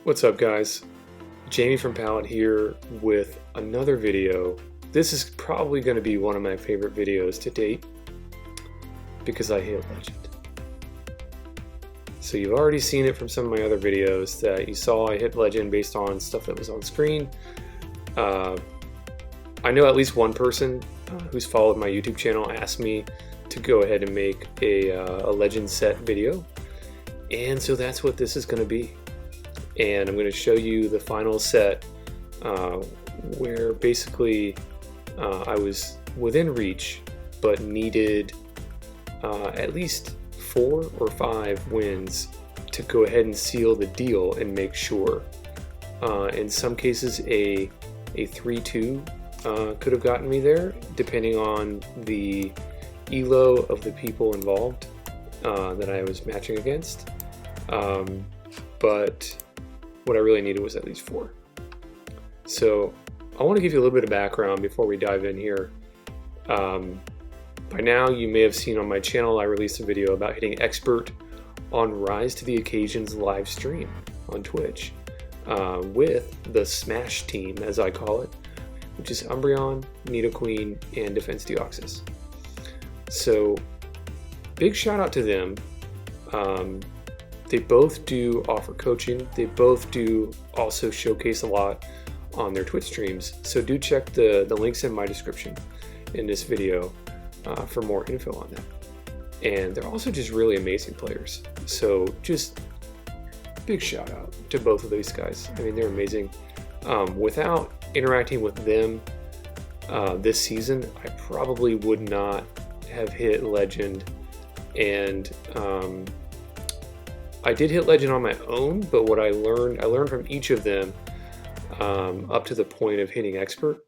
What's up, guys? Jamie from Pallet here with another video. This is probably going to be one of my favorite videos to date because I hit Legend. So you've already seen it from some of my other videos that you saw I hit Legend based on stuff that was on screen. I know at least one person who's followed my YouTube channel asked me to go ahead and make a Legend set video, and so that's what this is going to be. And I'm going to show you the final set where basically I was within reach but needed at least 4 or 5 wins to go ahead and seal the deal and make sure. In some cases a 3-2 could have gotten me there, depending on the elo of the people involved that I was matching against. But what I really needed was at least 4. So I want to give you a little bit of background before we dive in here. By now you may have seen on my channel I released a video about hitting expert on Rise to the Occasion's live stream on Twitch with the Smash team, as I call it, which is Umbreon, Nidoqueen, and Defense Deoxys. So big shout out to them. They both do offer coaching. They both do also showcase a lot on their Twitch streams. So do check the links in my description in this video for more info on that. And they're also just really amazing players. So just big shout out to both of these guys. I mean, they're amazing. Without interacting with them this season, I probably would not have hit Legend. And I did hit Legend on my own, but what I learned from each of them up to the point of hitting Expert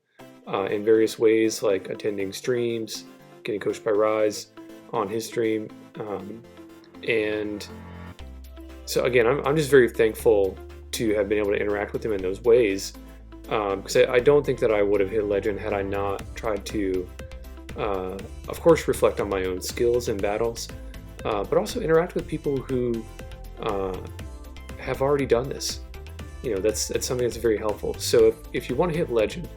in various ways, like attending streams, getting coached by Rise on his stream. And so again, I'm just very thankful to have been able to interact with him in those ways, because I don't think that I would have hit Legend had I not tried to, of course, reflect on my own skills in battles, but also interact with people who have already done this. You know, that's something that's very helpful. So if you want to hit Legend,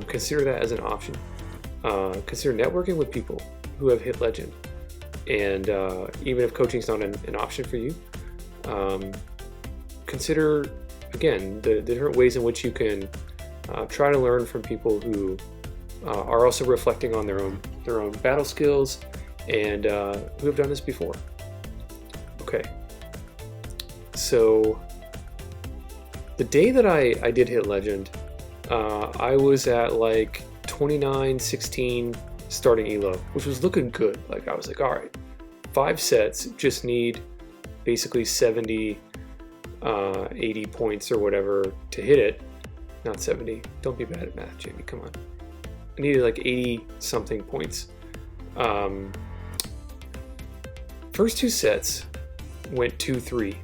consider that as an option. Consider networking with people who have hit Legend, and even if coaching is not an option for you, consider again the different ways in which you can try to learn from people who are also reflecting on their own battle skills and who have done this before. Okay. So the day that I did hit Legend, I was at like 29-16 starting elo, which was looking good. Like I was like, all right, 5 sets, just need basically 70, 80 points or whatever to hit it. Not 70. Don't be bad at math, Jamie. Come on. I needed like 80 something points. First 2 sets went 2-3.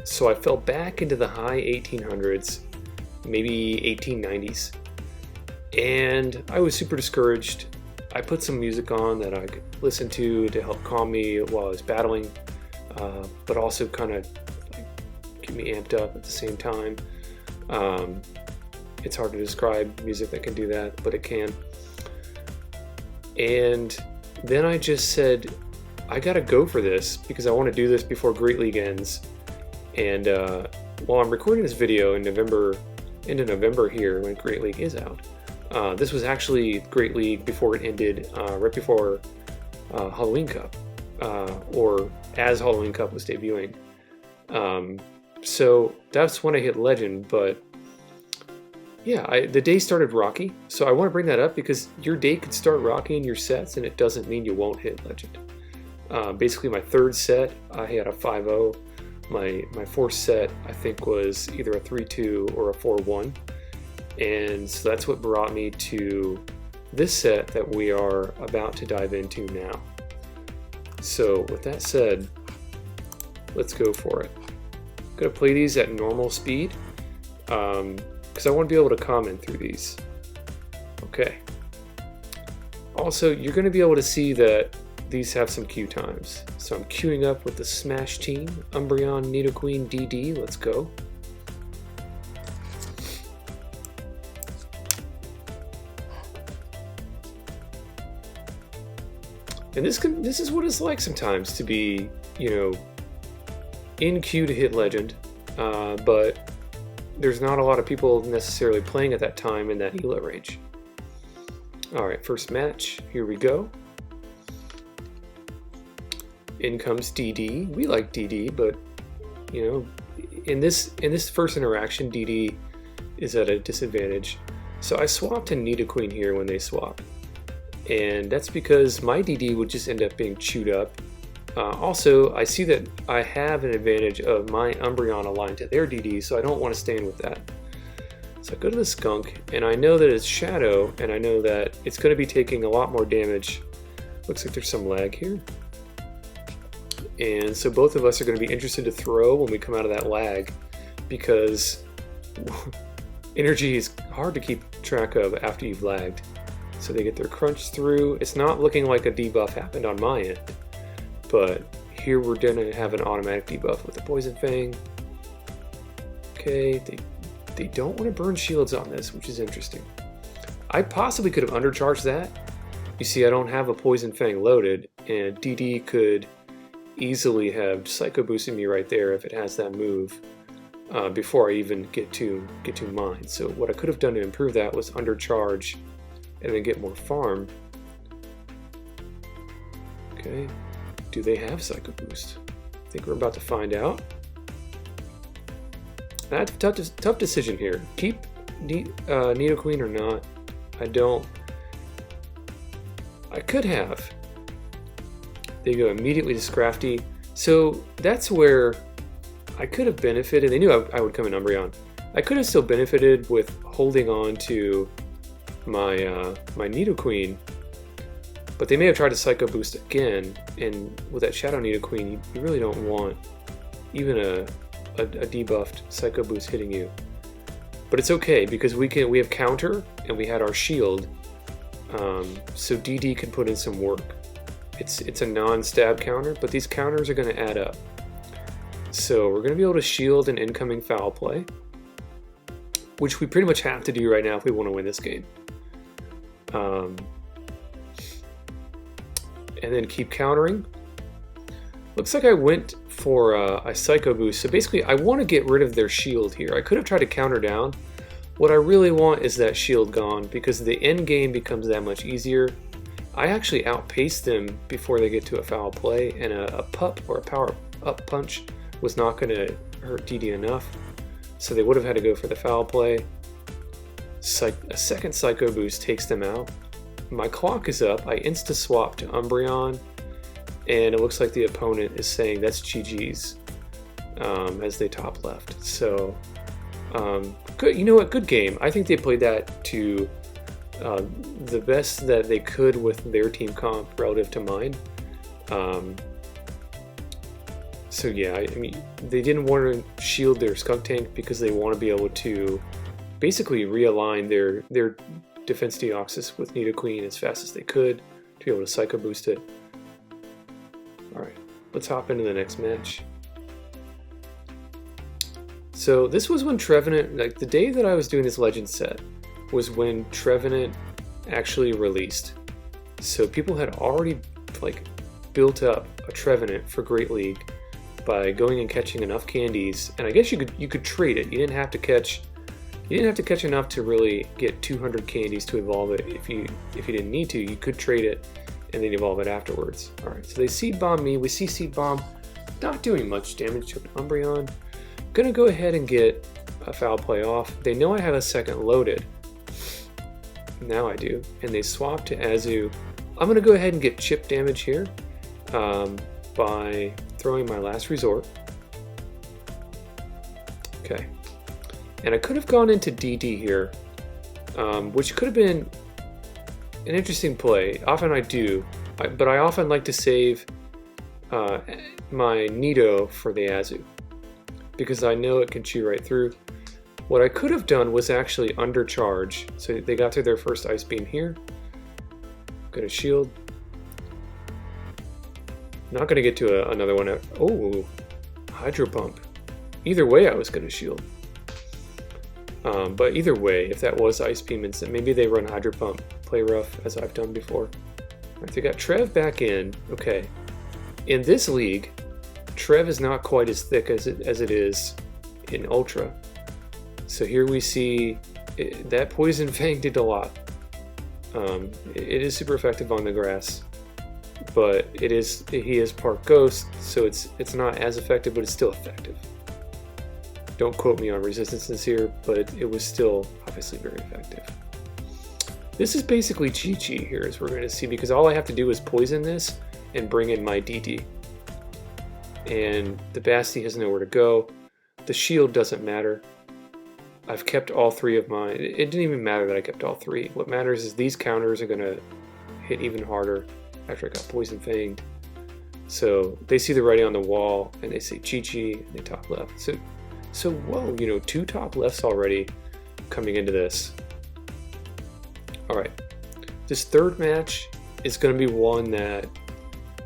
So I fell back into the high 1800s, maybe 1890s. And I was super discouraged. I put some music on that I could listen to help calm me while I was battling, but also kind of like get me amped up at the same time. It's hard to describe music that can do that, but it can. And then I just said, I gotta go for this because I want to do this before Great League ends. And while I'm recording this video in into November here when Great League is out, this was actually Great League before it ended, right before Halloween Cup, or as Halloween Cup was debuting. So that's when I hit Legend, but yeah, the day started rocky. So I want to bring that up because your day could start rocky in your sets and it doesn't mean you won't hit Legend. Basically my 3rd set, I had a 5-0. My 4th set, I think, was either a 3-2 or a 4-1. And so that's what brought me to this set that we are about to dive into now. So with that said, let's go for it. I'm going to play these at normal speed because I want to be able to comment through these. Okay. Also, you're going to be able to see that these have some queue times. So I'm queuing up with the Smash team, Umbreon, Nidoqueen, DD, let's go. And this is what it's like sometimes to be, you know, in queue to hit Legend, but there's not a lot of people necessarily playing at that time in that ELO range. Alright, first match, here we go. In comes DD. We like DD, but you know, in this first interaction, DD is at a disadvantage. So I swapped to Nidoqueen here when they swap. And that's because my DD would just end up being chewed up. Also, I see that I have an advantage of my Umbreon aligned to their DD, so I don't want to stand with that. So I go to the Skunk, and I know that it's Shadow, and I know that it's going to be taking a lot more damage. Looks like there's some lag here. And so both of us are going to be interested to throw when we come out of that lag, because energy is hard to keep track of after you've lagged. So they get their crunch through. It's not looking like a debuff happened on my end, but here we're gonna have an automatic debuff with the Poison Fang. Okay, they don't want to burn shields on this, which is interesting. I possibly could have undercharged that. You see, I don't have a Poison Fang loaded, and DD could easily have Psycho Boosted me right there if it has that move before I even get to mine. So what I could have done to improve that was undercharge and then get more farm. Okay, do they have Psycho Boost? I think we're about to find out. That's a tough decision here. Keep Nidoqueen or not? I could have. They go immediately to Scrafty. So that's where I could have benefited. They knew I would come in Umbreon. I could have still benefited with holding on to my my Nidoqueen, but they may have tried to Psycho Boost again, and with that Shadow Nidoqueen, you really don't want even a debuffed Psycho Boost hitting you. But it's okay, because we have counter, and we had our shield, so DD can put in some work. It's a non-stab counter, but these counters are going to add up. So we're going to be able to shield an incoming foul play, which we pretty much have to do right now if we want to win this game. And then keep countering. Looks like I went for a Psycho Boost. So basically, I want to get rid of their shield here. I could have tried to counter down. What I really want is that shield gone, because the end game becomes that much easier. I actually outpaced them before they get to a foul play, and a pup or a power up punch was not going to hurt DD enough. So they would have had to go for the foul play. A second Psycho Boost takes them out. My clock is up. I insta-swap to Umbreon, and it looks like the opponent is saying that's GG's as they top left. So, good. You know what? Good game. I think they played that to the best that they could with their team comp relative to mine. So yeah, I mean, they didn't want to shield their Skunk Tank because they want to be able to basically realign their defense Deoxys with Nidoqueen as fast as they could to be able to Psycho Boost it. Alright, let's hop into the next match. So this was when Trevenant, like the day that I was doing this Legend set, was when Trevenant actually released. So people had already like built up a Trevenant for Great League by going and catching enough candies, and I guess you could trade it. You didn't have to catch enough to really get 200 candies to evolve it. If you didn't need to, you could trade it and then evolve it afterwards. All right, so they Seed Bomb me. We see Seed Bomb not doing much damage to an Umbreon. Gonna go ahead and get a foul play off. They know I have a second loaded. Now I do, and they swap to Azu. I'm gonna go ahead and get chip damage here by throwing my Last Resort. Okay. And I could have gone into DD here, which could have been an interesting play. Often I do, but I often like to save my Nido for the Azu, because I know it can chew right through. What I could have done was actually undercharge. So they got through their first Ice Beam here. Got a shield. Not going to get to another one. Oh, Hydro Pump. Either way, I was going to shield. But either way, if that was Ice Beam Instant, maybe they run Hydro Pump, play rough, as I've done before. All right, they got Trev back in. Okay. In this league, Trev is not quite as thick as it is in Ultra. So here we see that Poison Fang did a lot. It is super effective on the grass, but he is part Ghost, so it's not as effective, but it's still effective. Don't quote me on resistances here, but it was still obviously very effective. This is basically Chi-Chi here, as we're going to see, because all I have to do is poison this and bring in my DD. And the Basti has nowhere to go. The shield doesn't matter. I've kept all three of mine. It didn't even matter that I kept all three. What matters is these counters are going to hit even harder after I got Poison Fanged. So they see the writing on the wall, and they say Chi-Chi, and they top left. So whoa, you know, 2 top lefts already coming into this. Alright, this third match is going to be one that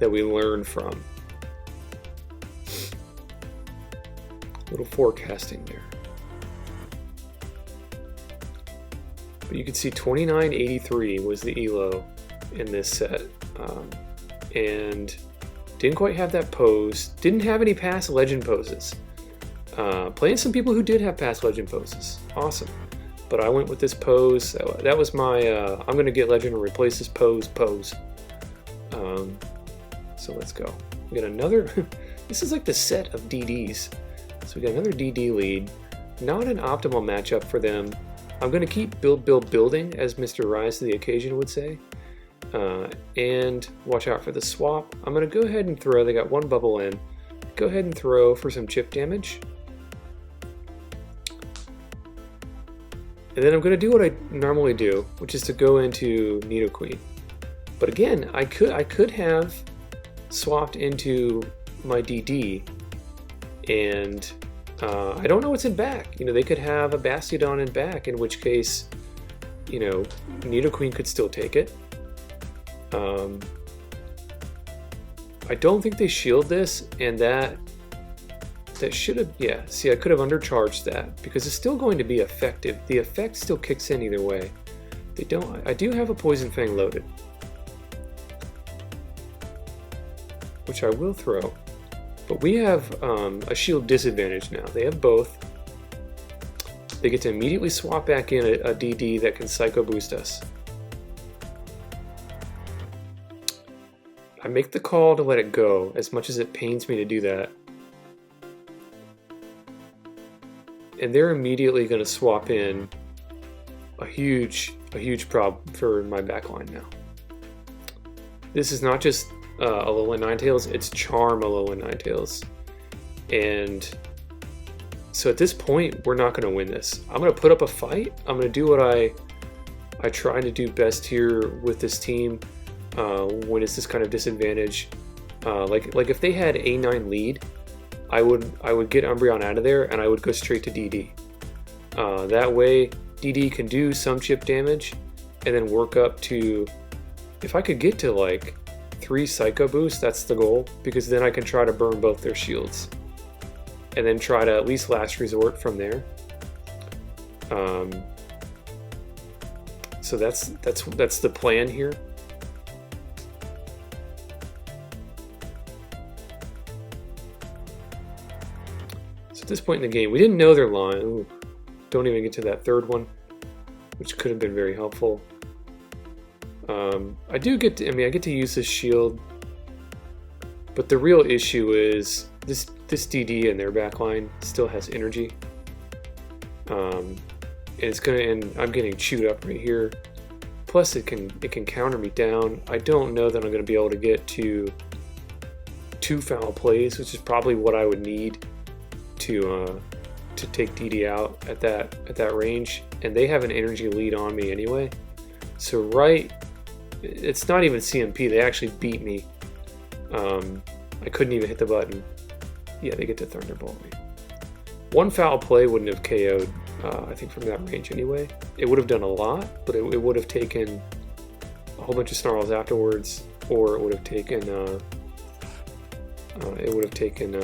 we learn from. Little forecasting there. But you can see 2983 was the ELO in this set. And didn't quite have that pose. Didn't have any past legend poses. Playing some people who did have past legend poses. Awesome. But I went with this pose. That was my, I'm going to get legend and replace this pose. So let's go. We got another, this is like the set of DDs. So we got another DD lead. Not an optimal matchup for them. I'm going to keep building, as Mr. Rise to the Occasion would say. And watch out for the swap. I'm going to go ahead and throw, they got 1 bubble in. Go ahead and throw for some chip damage. And then I'm going to do what I normally do, which is to go into Nidoqueen. But again, I could have swapped into my DD, and I don't know what's in back. You know, they could have a Bastiodon in back, in which case, you know, Nidoqueen could still take it. I don't think they shield this, and that should have, yeah, see, I could have undercharged that, because it's still going to be effective. The effect still kicks in either way. They don't, I do have a Poison Fang loaded, which I will throw, but we have a shield disadvantage now. They have both. They get to immediately swap back in a DD that can Psycho Boost us. I make the call to let it go, as much as it pains me to do that. And they're immediately going to swap in a huge problem for my backline now. This is not just Alolan Ninetales, it's Charm Alolan Ninetales. And so at this point, we're not going to win this. I'm going to put up a fight. I'm going to do what I try to do best here with this team when it's this kind of disadvantage. Like if they had A9 lead, I would get Umbreon out of there and I would go straight to DD. That way, DD can do some chip damage and then work up to, if I could get to like 3 Psycho Boosts, that's the goal, because then I can try to burn both their shields and then try to at least last resort from there. So that's the plan here. At this point in the game, we didn't know their line. Ooh, don't even get to that third one, which could have been very helpful. I get to use this shield, but the real issue is this DD in their backline still has energy, and it's gonna end. I'm getting chewed up right here. Plus, it can counter me down. I don't know that I'm gonna be able to get to 2 foul plays, which is probably what I would need to take DD out at that range, and they have an energy lead on me anyway. So it's not even CMP. They actually beat me. I couldn't even hit the button. Yeah, they get to Thunderbolt me. 1 foul play wouldn't have KO'd, I think, from that range anyway. It would have done a lot, but it would have taken a whole bunch of snarls afterwards, or it would have taken it would have taken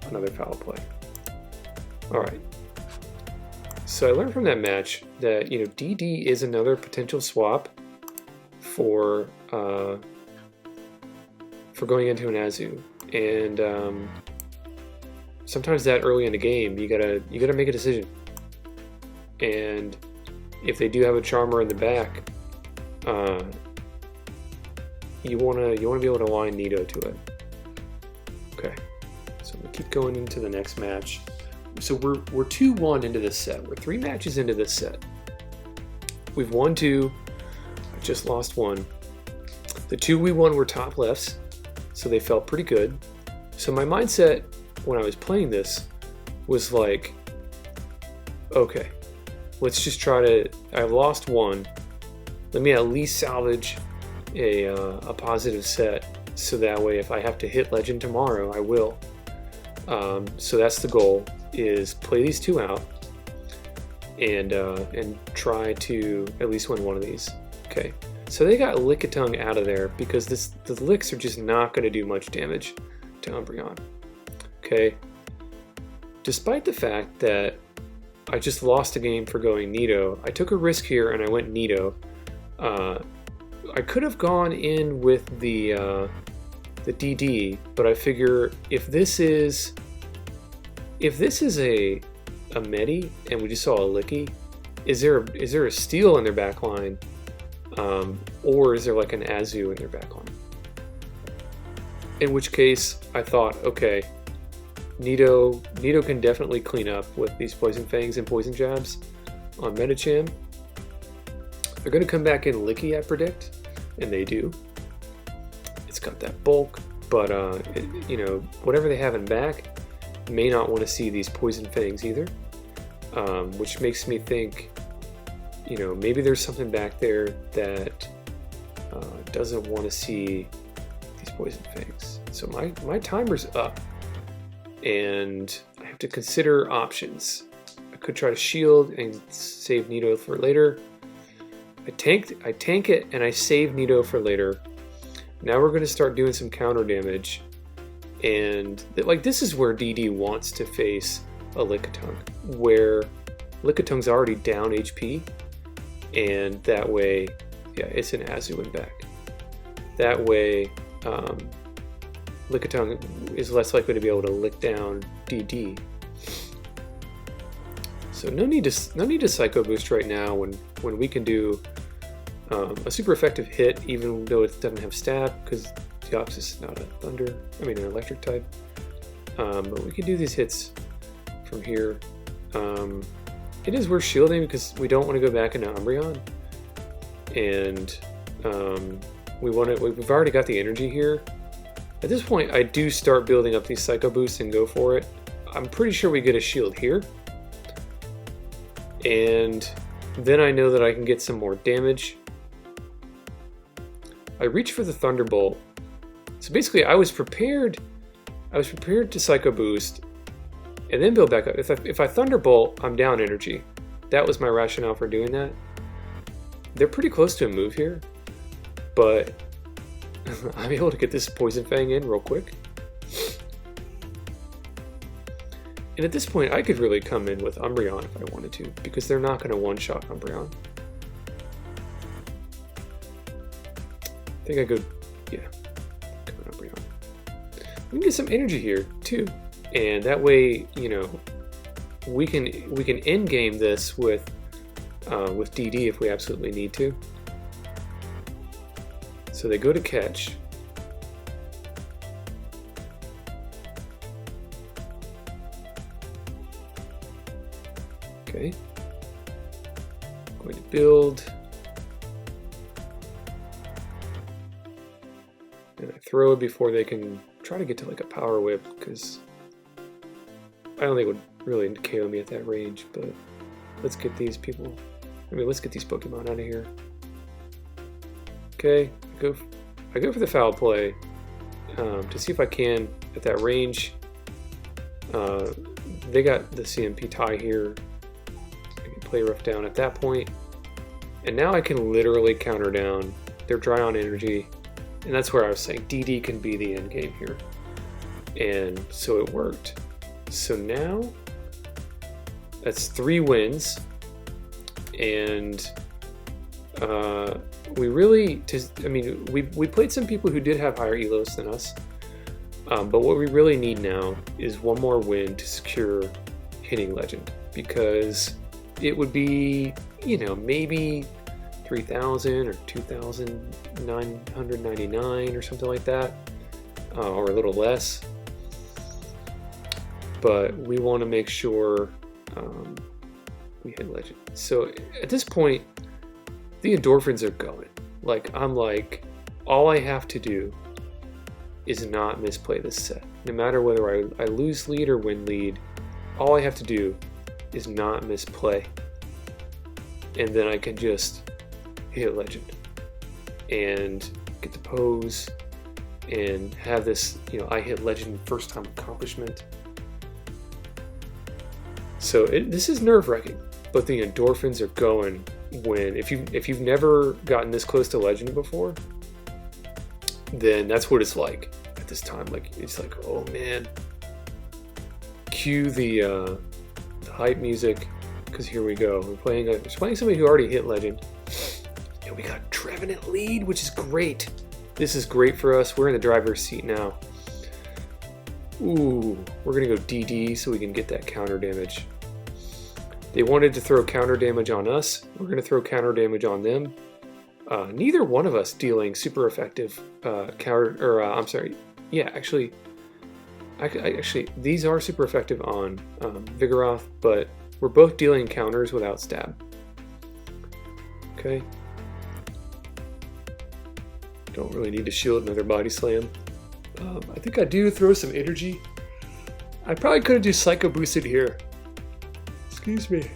another foul play. All right. So I learned from that match that DD is another potential swap for going into an Azu, and sometimes that early in the game you gotta make a decision. And if they do have a Charmer in the back, you wanna be able to line Nido to it. Okay, so I'm gonna keep going into the next match. So we're 2-1 into this set. We're 3 matches into this set. We've won 2. I just lost 1. The 2 we won were top lefts, so they felt pretty good. So my mindset when I was playing this was like, okay, let's just try to. I've lost 1. Let me at least salvage a positive set, so that way if I have to hit Legend tomorrow, I will. So that's the goal. Is play these 2 out and try to at least win one of these. Okay, so they got Lickitung out of there because the licks are just not going to do much damage to Umbreon. Okay, despite the fact that I just lost a game for going Nido, I took a risk here and I went Nido. I could have gone in with the DD, but I figure if this is a Medi and we just saw a Licky, is there a Steel in their back line, or is there like an Azu in their back line? In which case I thought, okay, Nido can definitely clean up with these Poison Fangs and Poison Jabs on Medicham. They're going to come back in Licky, I predict, and they do. It's got that bulk, but whatever they have in back may not want to see these Poison Fangs either, which makes me think, maybe there's something back there that doesn't want to see these Poison Fangs. So my timer's up, and I have to consider options. I could try to shield and save Nido for later. I tank it and I save Nido for later. Now we're going to start doing some counter damage. And this is where DD wants to face a Lickitung, where Lickitung's already down HP, and that way, yeah, it's an Azu in back. That way, Lickitung is less likely to be able to lick down DD. So no need to Psycho Boost right now when we can do a super effective hit, even though it doesn't have stab, because Deoxys is not an electric type. But we can do these hits from here. It is worth shielding because we don't want to go back into Umbreon, and we've already got the energy here. At this point, I do start building up these Psycho Boosts and go for it. I'm pretty sure we get a shield here, and then I know that I can get some more damage. I reach for the Thunderbolt. So basically, I was prepared to Psycho Boost and then build back up. If I Thunderbolt, I'm down energy. That was my rationale for doing that. They're pretty close to a move here, but I'm able to get this Poison Fang in real quick. And at this point, I could really come in with Umbreon if I wanted to, because they're not going to one-shot Umbreon. I think I go, yeah, come on, Umbreon. We can get some energy here too, and that way, we can end game this with DD if we absolutely need to. So they go to catch. Okay. Going to build. And I throw it before they can try to get to like a power whip, because I don't think it would really KO me at that range, but let's get these people. Let's get these Pokemon out of here. Okay, I go for the foul play to see if I can at that range. They got the CMP tie here. I can play rough down at that point, and now I can literally counter down. They're dry on energy. And that's where I was saying DD can be the end game here. And so it worked. So now that's 3 wins. And we really, we played some people who did have higher elos than us. But what we really need now is one more win to secure hitting legend, because it would be, maybe 3,000 or 2,999 or something like that, or a little less. But we want to make sure we hit legend. So at this point, the endorphins are going. I'm like, all I have to do is not misplay this set. No matter whether I lose lead or win lead, all I have to do is not misplay. And then I can just hit legend and get the pose and have this, I hit legend first time accomplishment. So this is nerve-wracking, but the endorphins are going when, if you've never gotten this close to legend before, then that's what it's like at this time. It's like, oh man, cue the hype music, because here we go. We're playing somebody who already hit legend, and we got Trevenant lead, which is great. This is great for us. We're in the driver's seat now. Ooh, we're gonna go DD so we can get that counter damage. They wanted to throw counter damage on us. We're gonna throw counter damage on them. Neither one of us dealing super effective actually, these are super effective on Vigoroth, but we're both dealing counters without stab. Okay. Don't really need to shield another body slam. I think I do throw some energy. I probably could have just Psycho Boosted here. Excuse me.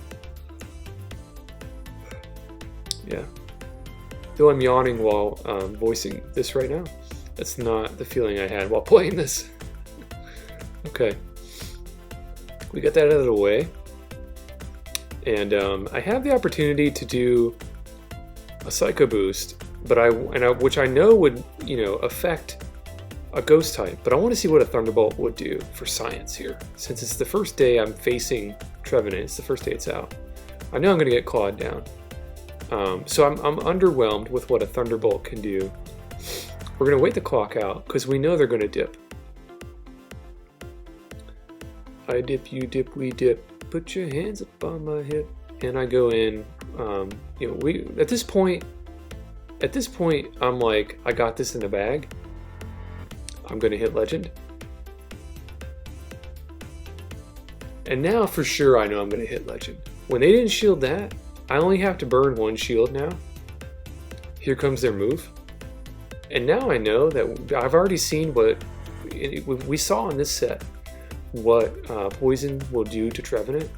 Yeah. Though I'm yawning while voicing this right now. That's not the feeling I had while playing this. Okay. We got that out of the way. And I have the opportunity to do a Psycho Boost, but which I know would, affect a Ghost type, but I want to see what a Thunderbolt would do for science here. Since it's the first day I'm facing Trevenant, it's the first day it's out. I know I'm going to get clawed down. So I'm underwhelmed with what a Thunderbolt can do. We're going to wait the clock out, because we know they're going to dip. I dip, you dip, we dip. Put your hands up on my hip. And I go in. At this point, I'm like, I got this in the bag. I'm going to hit legend. And now for sure I know I'm going to hit legend. When they didn't shield that, I only have to burn 1 shield now. Here comes their move. And now I know that I've already seen what we saw in this set, what poison will do to Trevenant.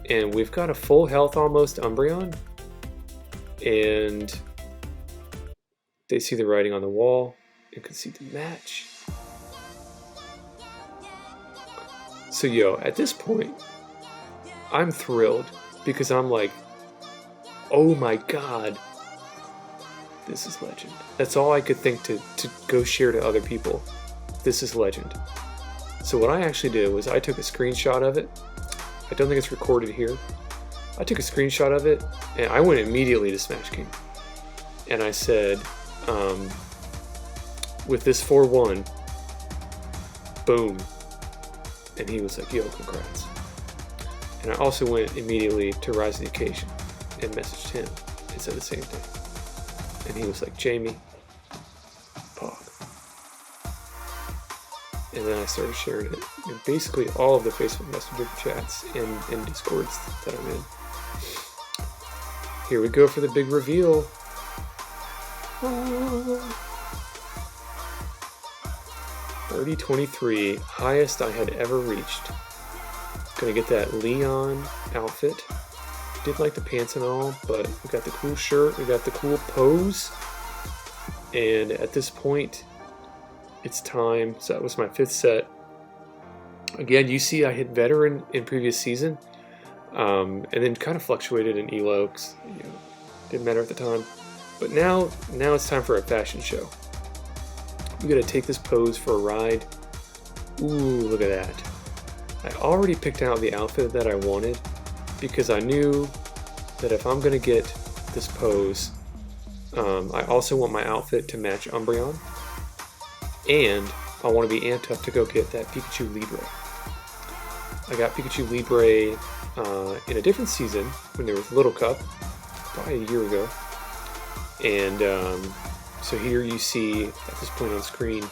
And we've got a full health almost Umbreon. And they see the writing on the wall. You can see the match. So at this point, I'm thrilled, because I'm like, oh my god, this is legend. That's all I could think to go share to other people. This is legend. So what I actually did was I took a screenshot of it. I don't think it's recorded here. I took a screenshot of it, and I went immediately to Smash King. And I said, with this 4-1, boom. And he was like, yo, congrats. And I also went immediately to Rise of the Occasion and messaged him and said the same thing. And he was like, Jamie, Pog. And then I started sharing it in basically all of the Facebook Messenger chats and Discords that I'm in. Here we go for the big reveal. 30-23, highest I had ever reached. Gonna get that Leon outfit. Did like the pants and all, but we got the cool shirt, we got the cool pose. And at this point, it's time. So that was my 5th set. Again, you see I hit veteran in previous season, and then kind of fluctuated in elo, didn't matter at the time. But now it's time for a fashion show. we gotta take this pose for a ride. Ooh, look at that. I already picked out the outfit that I wanted because I knew that if I'm gonna get this pose, I also want my outfit to match Umbreon, and I want to be amped up to go get that Pikachu Libre. I got Pikachu Libre in a different season when there was Little Cup, probably a year ago, and so here you see at this point on screen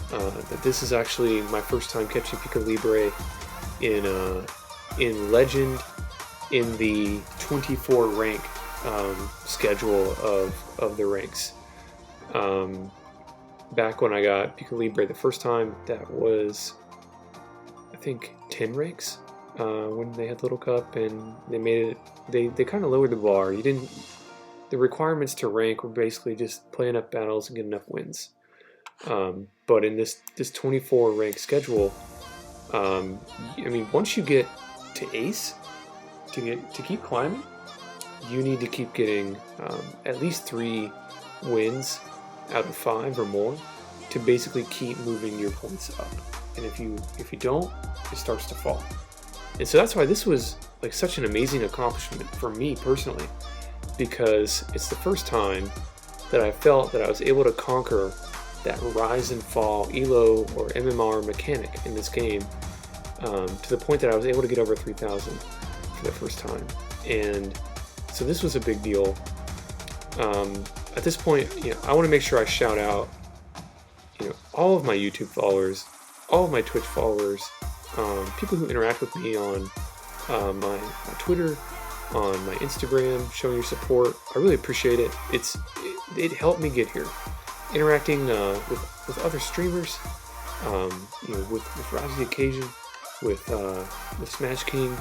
that this is actually my first time catching Pikachu Libre in Legend in the 24 rank schedule of the ranks. Back when I got Pikachu Libre the first time, that was, I think, 10 ranks when they had Little Cup, and they made it. They kind of lowered the bar. The requirements to rank were basically just play enough battles and get enough wins. But in this 24 rank schedule, I mean, once you get to Ace, to keep climbing, you need to keep getting at least 3 wins out of 5 or more to basically keep moving your points up. And if you don't, it starts to fall. And so that's why this was like such an amazing accomplishment for me personally, because it's the first time that I felt that I was able to conquer that rise and fall ELO or MMR mechanic in this game to the point that I was able to get over 3,000 for the first time. And so this was a big deal. At this point, I want to make sure I shout out, all of my YouTube followers, all of my Twitch followers, people who interact with me on my Twitter, on my Instagram, showing your support. I really appreciate it. It helped me get here. Interacting with other streamers, with Rise of the Occasion, with Smash King,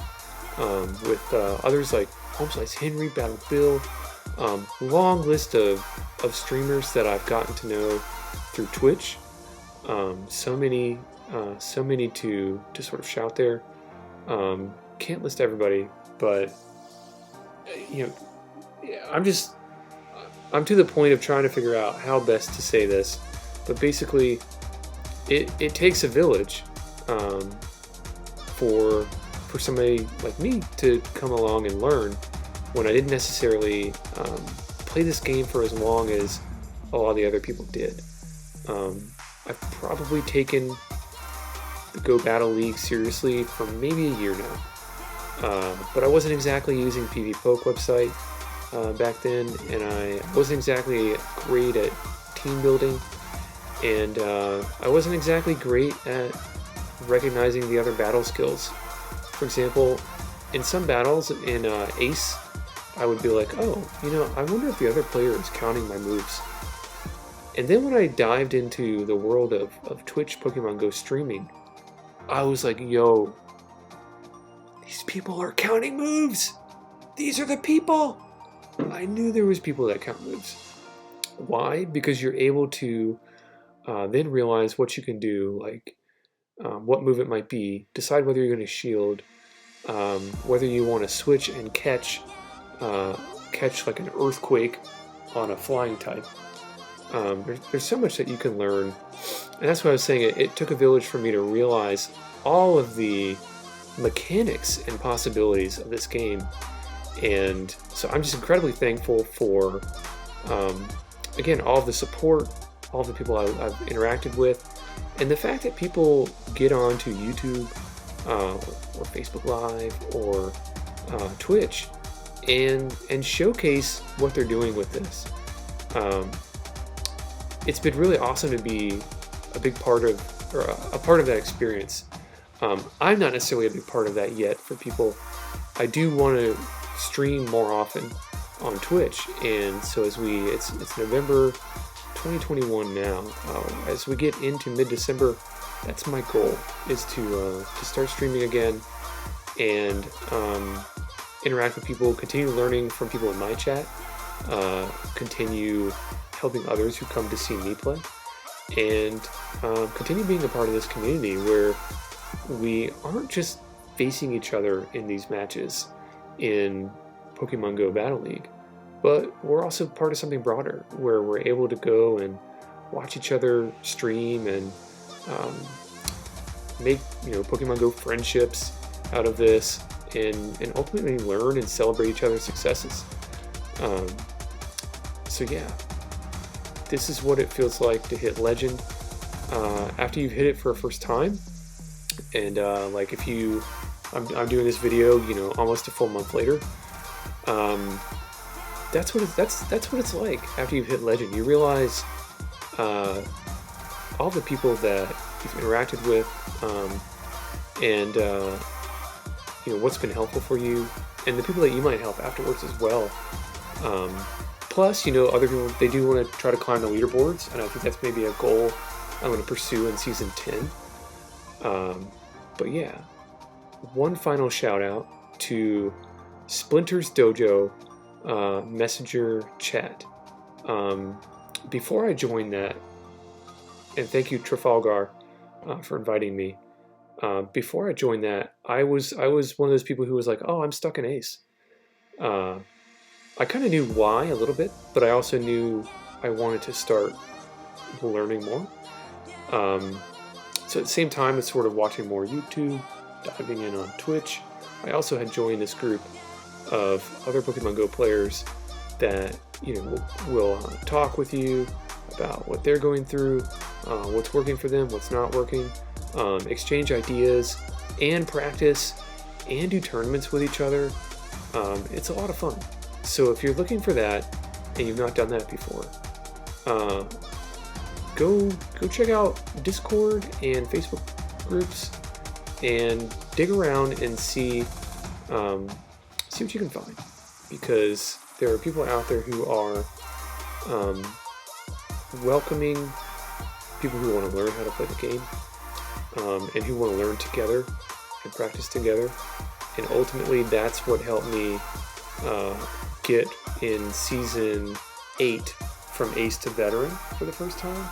with others like Homeslice Henry, Battle Bill, long list of streamers that I've gotten to know through Twitch. So many to sort of shout there. Can't list everybody, but I'm to the point of trying to figure out how best to say this, but basically it takes a village for somebody like me to come along and learn when I didn't necessarily play this game for as long as a lot of the other people did. I've probably taken the Go Battle League seriously for maybe a year now, but I wasn't exactly using PvPoke website back then, and I wasn't exactly great at team building, and I wasn't exactly great at recognizing the other battle skills. For example, in some battles in Ace, I would be like, oh, I wonder if the other player is counting my moves. And then when I dived into the world of Twitch Pokemon Go streaming, I was like, yo, these people are counting moves! These are the people! I knew there was people that count moves. Why? Because you're able to then realize what you can do, like what move it might be, decide whether you're going to shield, whether you want to switch and catch like an earthquake on a flying type. There's so much that you can learn, and that's why I was saying it took a village for me to realize all of the mechanics and possibilities of this game. And so I'm just incredibly thankful for, again, all of the support, all of the people I've interacted with, and the fact that people get onto YouTube or Facebook Live or Twitch and showcase what they're doing with this. It's been really awesome to be a big part of, or a part of that experience. I'm not necessarily a big part of that yet for people. I do want to stream more often on Twitch, and so it's November 2021 now. As we get into mid-December, that's my goal, is to start streaming again and interact with people, continue learning from people in my chat, continue helping others who come to see me play, and continue being a part of this community where we aren't just facing each other in these matches in Pokemon Go Battle League, but we're also part of something broader where we're able to go and watch each other stream and make Pokemon Go friendships out of this, and ultimately learn and celebrate each other's successes. So yeah, this is what it feels like to hit Legend after you've hit it for a first time. And like if you, I'm doing this video, almost a full month later. That's what it's like after you've hit Legend. You realize all the people that you've interacted with, and what's been helpful for you, and the people that you might help afterwards as well. Plus, other people, they do want to try to climb the leaderboards, and I think that's maybe a goal I'm going to pursue in Season 10. But yeah, one final shout out to Splinter's Dojo Messenger chat. Before I joined that, and thank you Trafalgar for inviting me. Before I joined that, I was one of those people who was like, oh, I'm stuck in Ace. I kind of knew why a little bit, but I also knew I wanted to start learning more. So at the same time as sort of watching more YouTube, diving in on Twitch, I also had joined this group of other Pokemon Go players that will talk with you about what they're going through, what's working for them, what's not working, exchange ideas and practice, and do tournaments with each other. It's a lot of fun. So if you're looking for that and you've not done that before, go check out Discord and Facebook groups and dig around and see what you can find, because there are people out there who are welcoming people who want to learn how to play the game, and who want to learn together and practice together. And ultimately, that's what helped me get in Season 8 from Ace to Veteran for the first time,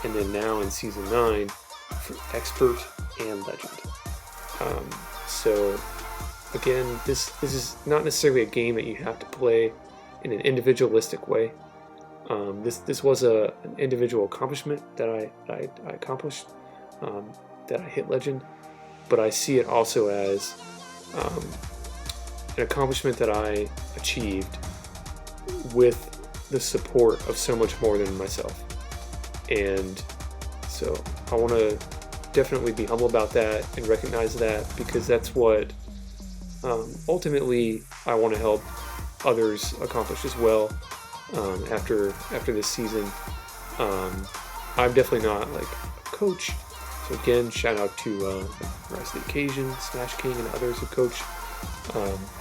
and then now in Season 9 for Expert and Legend. So again, this is not necessarily a game that you have to play in an individualistic way. This was an individual accomplishment that I accomplished, that I hit Legend, but I see it also as an accomplishment that I achieved with the support of so much more than myself. And so I want to definitely be humble about that and recognize that, because that's what ultimately I want to help others accomplish as well. After this season, I'm definitely not like a coach. So again, shout out to Rise to the Occasion, Smash King, and others who coach.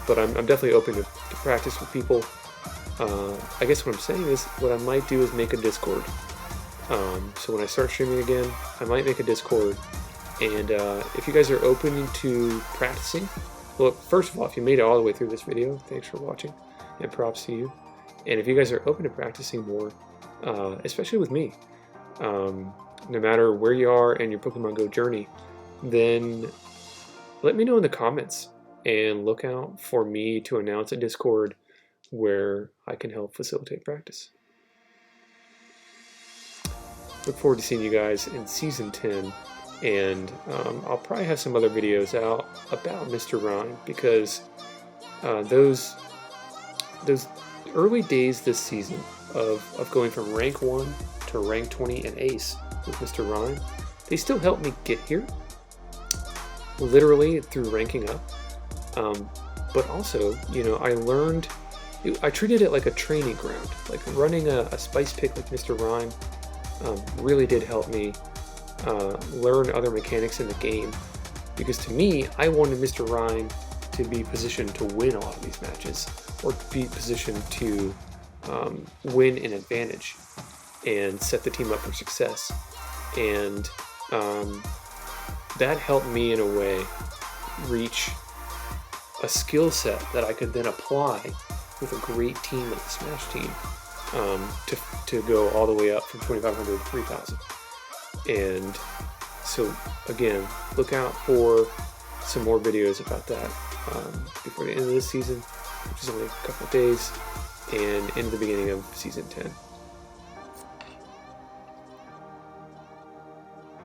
But I'm definitely open to practice with people. I guess what I'm saying is, what I might do is make a Discord. So when I start streaming again, I might make a Discord. And if you guys are open to practicing, well, first of all, if you made it all the way through this video, thanks for watching, and props to you. And if you guys are open to practicing more, especially with me, no matter where you are in your Pokemon Go journey, then let me know in the comments, and look out for me to announce a Discord where I can help facilitate practice. Look forward to seeing you guys in Season 10, and I'll probably have some other videos out about Mr. Rhyme, because those early days this season of going from rank 1 to rank 20 and Ace with Mr. Rhyme, they still helped me get here, literally through ranking up. But also, I treated it like a training ground. Like running a spice pick like Mr. Rhyme really did help me learn other mechanics in the game, because to me, I wanted Mr. Rhyme to be positioned to win a lot of these matches, or be positioned to win an advantage and set the team up for success. And that helped me in a way reach a skill set that I could then apply with a great team like the Smash team, to go all the way up from 2,500 to 3,000. And so again, look out for some more videos about that before the end of this season, which is only a couple of days, and into the beginning of Season 10.